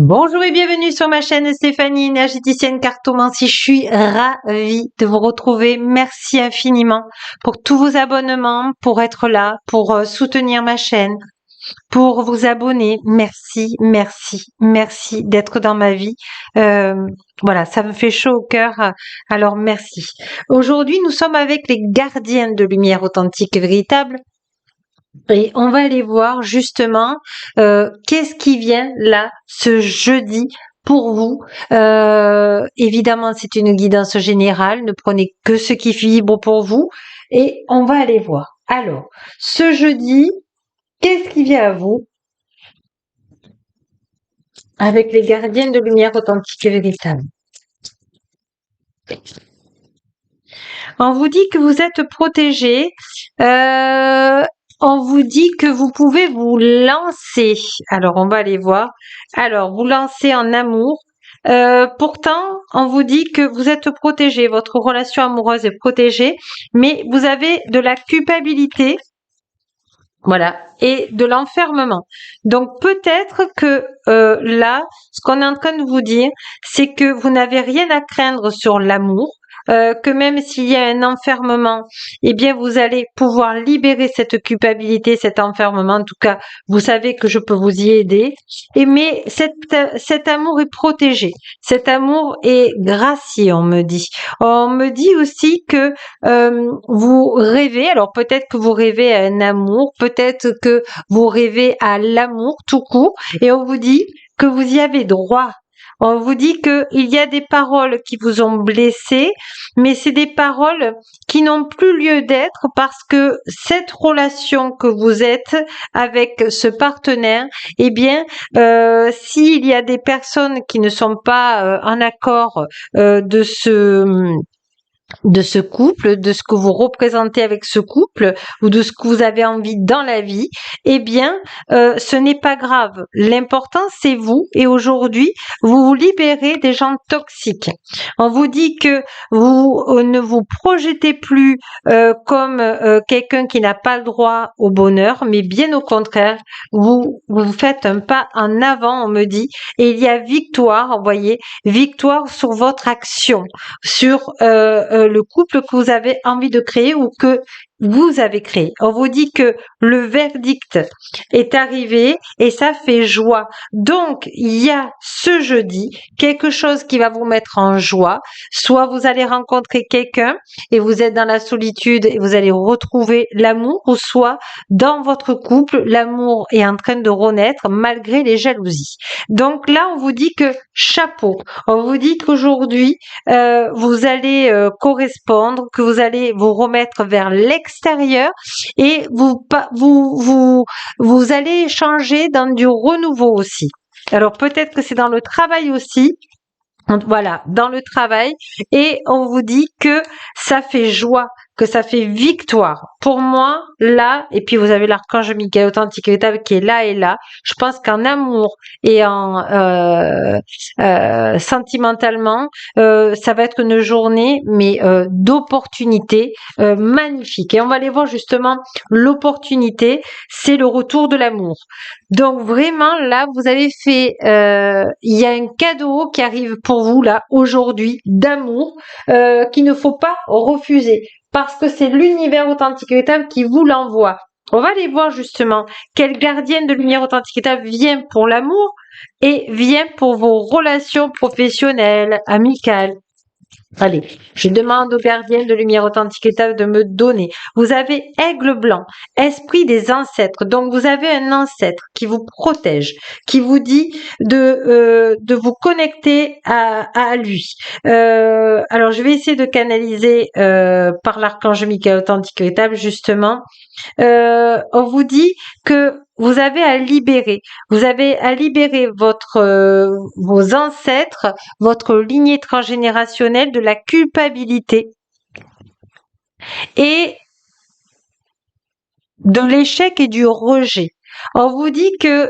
Bonjour et bienvenue sur ma chaîne Stéphanie, énergéticienne cartomancie. Je suis ravie de vous retrouver. Merci infiniment pour tous vos abonnements, pour être là, pour soutenir ma chaîne, pour vous abonner. Merci, merci, merci d'être dans ma vie. Voilà, ça me fait chaud au cœur. Alors merci. Aujourd'hui, nous sommes avec les gardiens de lumière authentique et véritable. Et on va aller voir justement qu'est-ce qui vient là ce jeudi pour vous. Évidemment, c'est une guidance générale. Ne prenez que ce qui vibre pour vous. Et on va aller voir. Alors, ce jeudi, qu'est-ce qui vient à vous avec les gardiens de lumière authentique et véritable? On vous dit que vous êtes protégé. On vous dit que vous pouvez vous lancer. Alors, on va aller voir. Alors, vous lancez en amour. Pourtant, on vous dit que vous êtes protégé. Votre relation amoureuse est protégée, mais vous avez de la culpabilité. Voilà, et de l'enfermement. Donc peut-être que là, ce qu'on est en train de vous dire, c'est que vous n'avez rien à craindre sur l'amour, que même s'il y a un enfermement, eh bien vous allez pouvoir libérer cette culpabilité, cet enfermement. En tout cas, vous savez que je peux vous y aider. Et mais cet amour est protégé, cet amour est gracié, on me dit. On me dit aussi que vous rêvez, alors peut-être que vous rêvez à un amour, peut-être que vous rêvez à l'amour tout court, et on vous dit que vous y avez droit. On vous dit qu'il y a des paroles qui vous ont blessé, mais c'est des paroles qui n'ont plus lieu d'être parce que cette relation que vous êtes avec ce partenaire, eh bien, s'il y a des personnes qui ne sont pas en accord de ce couple, de ce que vous représentez avec ce couple ou de ce que vous avez envie dans la vie, eh bien, ce n'est pas grave. L'important, c'est vous. Et aujourd'hui, vous vous libérez des gens toxiques. On vous dit que vous ne vous projetez plus comme quelqu'un qui n'a pas le droit au bonheur, mais bien au contraire, vous faites un pas en avant, on me dit, et il y a victoire, vous voyez, victoire sur votre action, sur le couple que vous avez envie de créer ou que vous avez créé. On vous dit que le verdict est arrivé et ça fait joie. Donc, il y a ce jeudi quelque chose qui va vous mettre en joie. Soit vous allez rencontrer quelqu'un et vous êtes dans la solitude et vous allez retrouver l'amour, ou soit dans votre couple, l'amour est en train de renaître malgré les jalousies. Donc là, on vous dit que chapeau. On vous dit qu'aujourd'hui, vous allez correspondre, que vous allez vous remettre vers l'extérieur et vous allez échanger dans du renouveau aussi. Alors peut-être que c'est dans le travail aussi. Voilà, dans le travail, et on vous dit que ça fait joie, que ça fait victoire. Pour moi, là, et puis vous avez l'archange Michael authentique et véritable qui est là et là. Je pense qu'en amour et en sentimentalement, ça va être une journée, mais d'opportunités magnifiques. Et on va aller voir justement l'opportunité, c'est le retour de l'amour. Donc vraiment là, vous avez fait, il y a un cadeau qui arrive pour vous là aujourd'hui d'amour qu'il ne faut pas refuser parce que c'est l'univers authentique et véritable qui vous l'envoie. On va aller voir justement quelle gardienne de lumière authentique et véritable vient pour l'amour et vient pour vos relations professionnelles, amicales. Allez, je demande aux gardiennes de lumière authentique et véritable de me donner. Vous avez aigle blanc, esprit des ancêtres. Donc vous avez un ancêtre qui vous protège, qui vous dit de vous connecter à lui. Alors je vais essayer de canaliser par l'archange Michael authentique et véritable justement. On vous dit que vous avez à libérer. Vous avez à libérer vos ancêtres, votre lignée transgénérationnelle de la culpabilité et de l'échec et du rejet. On vous dit que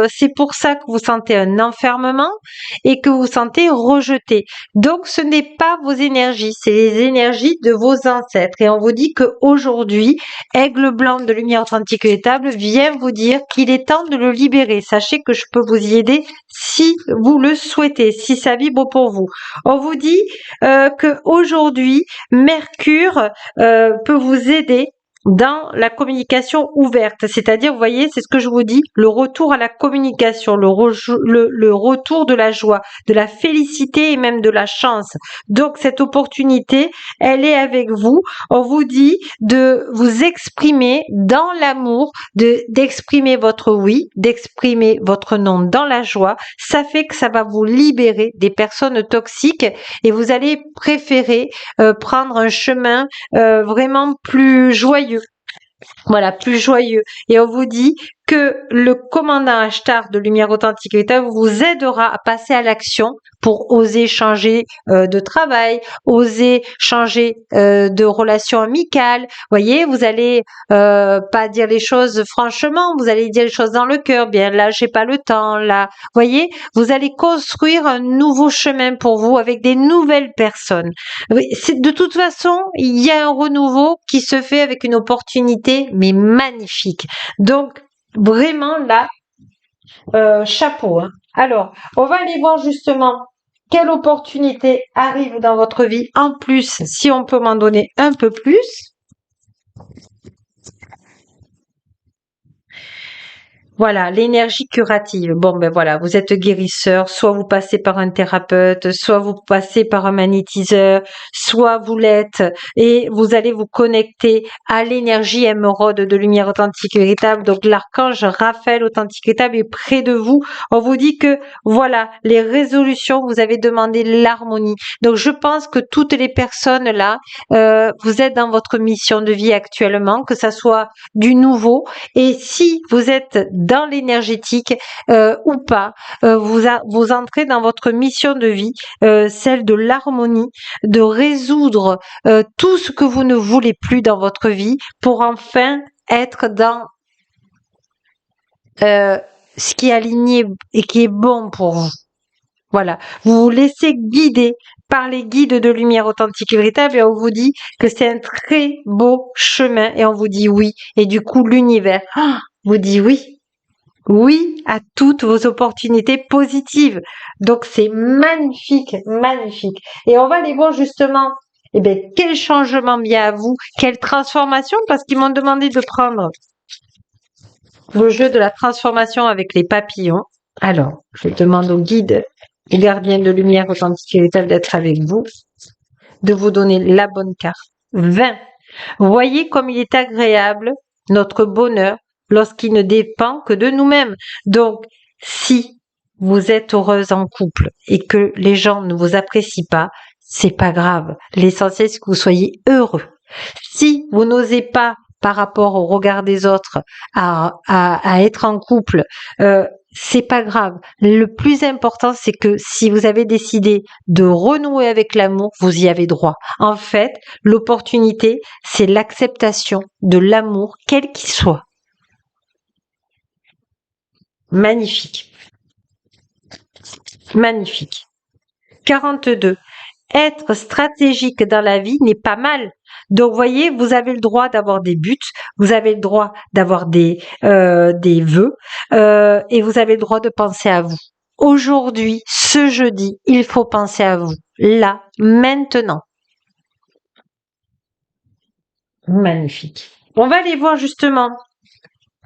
c'est pour ça que vous sentez un enfermement et que vous sentez rejeté. Donc, ce n'est pas vos énergies, c'est les énergies de vos ancêtres. Et on vous dit que aujourd'hui, Aigle Blanc de Lumière Authentique Véritable vient vous dire qu'il est temps de le libérer. Sachez que je peux vous y aider si vous le souhaitez, si ça vibre pour vous. On vous dit que aujourd'hui, Mercure peut vous aider dans la communication ouverte, c'est-à-dire, vous voyez, c'est ce que je vous dis, le retour à la communication, le retour de la joie, de la félicité et même de la chance. Donc, cette opportunité, elle est avec vous. On vous dit de vous exprimer dans l'amour, d'exprimer votre oui, d'exprimer votre non dans la joie. Ça fait que ça va vous libérer des personnes toxiques et vous allez préférer prendre un chemin vraiment plus joyeux. Voilà, plus joyeux. Et on vous dit que le commandant Ashtar de Lumière Authentique Véritable vous aidera à passer à l'action pour oser changer de travail, oser changer de relation amicale. Voyez, vous allez pas dire les choses franchement, vous allez dire les choses dans le cœur. Bien là, j'ai pas le temps. Là, voyez, vous allez construire un nouveau chemin pour vous avec des nouvelles personnes. Oui, de toute façon, il y a un renouveau qui se fait avec une opportunité, mais magnifique. Donc, vraiment là, chapeau, hein. Alors, on va aller voir justement quelle opportunité arrive dans votre vie. En plus, si on peut m'en donner un peu plus. Voilà, l'énergie curative. Bon, ben voilà, vous êtes guérisseur, soit vous passez par un thérapeute, soit vous passez par un magnétiseur, soit vous l'êtes et vous allez vous connecter à l'énergie émeraude de lumière authentique véritable. Donc, l'archange Raphaël authentique véritable est près de vous. On vous dit que, voilà, les résolutions, vous avez demandé l'harmonie. Donc, je pense que toutes les personnes là, vous êtes dans votre mission de vie actuellement, que ça soit du nouveau. Et si vous êtes dans l'énergétique ou pas, vous entrez dans votre mission de vie, celle de l'harmonie, de résoudre tout ce que vous ne voulez plus dans votre vie pour enfin être dans ce qui est aligné et qui est bon pour vous. Voilà, vous vous laissez guider par les guides de lumière authentique et véritable et on vous dit que c'est un très beau chemin et on vous dit oui. Et du coup, l'univers vous dit oui. Oui à toutes vos opportunités positives. Donc, c'est magnifique, magnifique. Et on va aller voir justement, eh bien, quel changement vient à vous, quelle transformation, parce qu'ils m'ont demandé de prendre le jeu de la transformation avec les papillons. Alors, je demande au guide et gardien de lumière authentique et véritable d'être avec vous, de vous donner la bonne carte. 20. Voyez comme il est agréable, notre bonheur, lorsqu'il ne dépend que de nous-mêmes. Donc, si vous êtes heureuse en couple et que les gens ne vous apprécient pas, c'est pas grave. L'essentiel, c'est que vous soyez heureux. Si vous n'osez pas, par rapport au regard des autres, à être en couple, c'est pas grave. Le plus important, c'est que si vous avez décidé de renouer avec l'amour, vous y avez droit. En fait, l'opportunité, c'est l'acceptation de l'amour, quel qu'il soit. Magnifique. Magnifique. 42. Être stratégique dans la vie n'est pas mal. Donc, voyez, vous avez le droit d'avoir des buts, vous avez le droit d'avoir des vœux, et vous avez le droit de penser à vous. Aujourd'hui, ce jeudi, il faut penser à vous. Là, maintenant. Magnifique. On va aller voir justement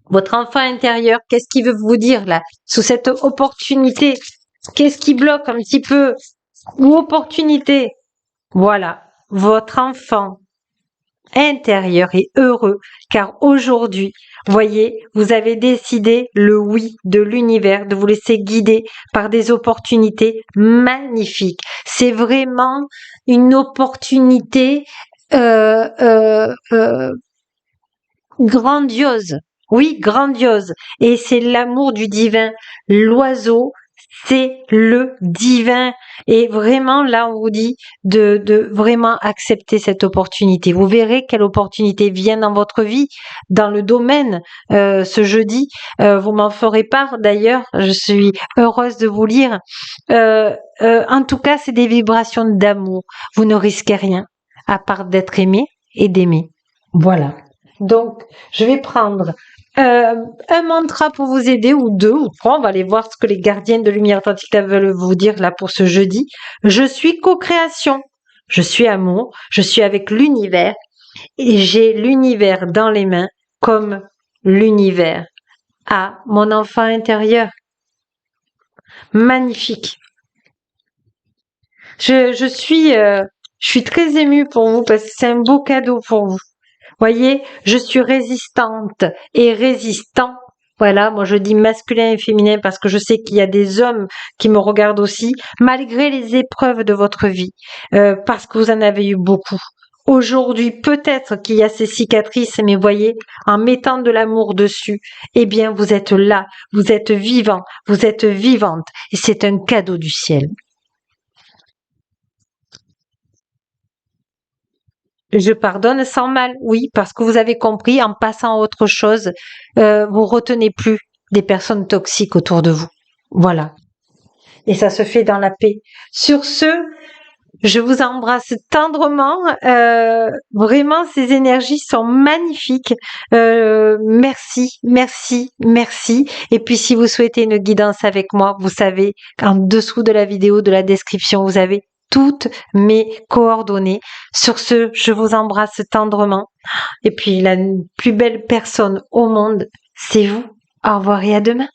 votre enfant intérieur. Qu'est-ce qu'il veut vous dire là, sous cette opportunité? Qu'est-ce qui bloque un petit peu? Ou opportunité? Voilà, votre enfant intérieur est heureux car aujourd'hui, voyez, vous avez décidé le oui de l'univers, de vous laisser guider par des opportunités magnifiques. C'est vraiment une opportunité grandiose. Oui, grandiose. Et c'est l'amour du divin. L'oiseau c'est le divin. Et vraiment, là, on vous dit de vraiment accepter cette opportunité. Vous verrez quelle opportunité vient dans votre vie, dans le domaine, ce jeudi. Vous m'en ferez part d'ailleurs. Je suis heureuse de vous lire. En tout cas, c'est des vibrations d'amour. Vous ne risquez rien, à part d'être aimé et d'aimer. Voilà. Donc, je vais prendre un mantra pour vous aider, ou deux, ou trois. On va aller voir ce que les gardiennes de lumière authentique veulent vous dire là pour ce jeudi. Je suis co-création. Je suis amour. Je suis avec l'univers. Et j'ai l'univers dans les mains comme l'univers a mon enfant intérieur. Magnifique. Je suis très émue pour vous parce que c'est un beau cadeau pour vous. Voyez, je suis résistante et résistant. Voilà, moi je dis masculin et féminin parce que je sais qu'il y a des hommes qui me regardent aussi, malgré les épreuves de votre vie, parce que vous en avez eu beaucoup. Aujourd'hui, peut-être qu'il y a ces cicatrices, mais voyez, en mettant de l'amour dessus, eh bien, vous êtes là, vous êtes vivant, vous êtes vivante, et c'est un cadeau du ciel. Je pardonne sans mal, oui, parce que vous avez compris, en passant à autre chose, vous retenez plus des personnes toxiques autour de vous. Voilà. Et ça se fait dans la paix. Sur ce, je vous embrasse tendrement. Vraiment, ces énergies sont magnifiques. Merci, merci, merci. Et puis, si vous souhaitez une guidance avec moi, vous savez qu'en dessous de la vidéo, de la description, vous avez toutes mes coordonnées. Sur ce, je vous embrasse tendrement. Et puis, la plus belle personne au monde, c'est vous. Au revoir et à demain.